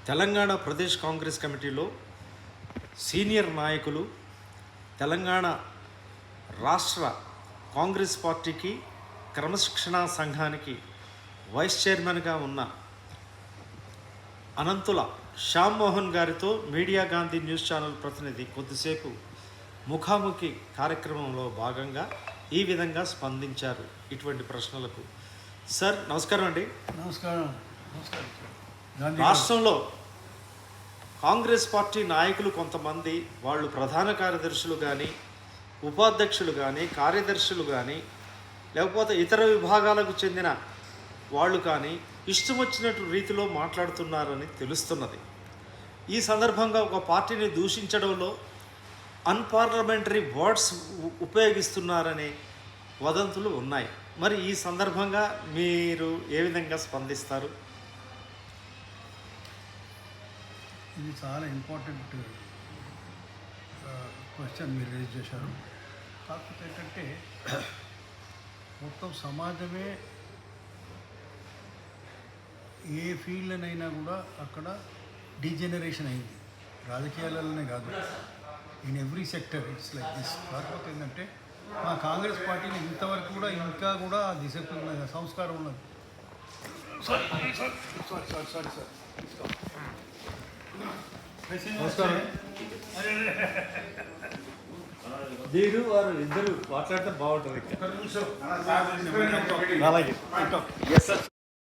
తెలంగాణ ప్రదేశ్ కాంగ్రెస్ కమిటీలో సీనియర్ నాయకులు, తెలంగాణ రాష్ట్ర కాంగ్రెస్ పార్టీకి క్రమశిక్షణా సంఘానికి వైస్ చైర్మన్గా ఉన్న అనంతుల శ్యామ్మోహన్ గారితో మీడియా గాంధీ న్యూస్ ఛానల్ ప్రతినిధి కొద్దిసేపు ముఖాముఖి కార్యక్రమంలో భాగంగా ఈ విధంగా స్పందించారు ఇటువంటి ప్రశ్నలకు. సార్ నమస్కారం అండి. నమస్కారం. రాష్ట్రంలో కాంగ్రెస్ పార్టీ నాయకులు కొంతమంది వాళ్ళు ప్రధాన కార్యదర్శులు కానీ, ఉపాధ్యక్షులు కానీ, కార్యదర్శులు కానీ, లేకపోతే ఇతర విభాగాలకు చెందిన వాళ్ళు కానీ ఇష్టం వచ్చినట్టు రీతిలో మాట్లాడుతున్నారని తెలుస్తున్నది. ఈ సందర్భంగా ఒక పార్టీని దూషించడంలో అన్పార్లమెంటరీ వర్డ్స్ ఉపయోగిస్తున్నారనే వదంతులు ఉన్నాయి. మరి ఈ సందర్భంగా మీరు ఏ విధంగా స్పందిస్తారు? ఇది చాలా ఇంపార్టెంట్ క్వశ్చన్ మీరు రేజ్ చేశారు. కాకపోతే ఏంటంటే మొత్తం సమాజమే ఏ ఫీల్డ్నైనా కూడా అక్కడ డీజనరేషన్ అయింది. రాజకీయాలలోనే కాదు, in every sector it's like this. కాకపోతే ఏంటంటే మా కాంగ్రెస్ పార్టీని ఇంతవరకు కూడా ఇంకా కూడా డిసిప్లిన్ సంస్కారం ఉన్నది. నమస్కారం. మీరు వారు ఇద్దరు మాట్లాడితే బాగుంటుంది. అలాగే.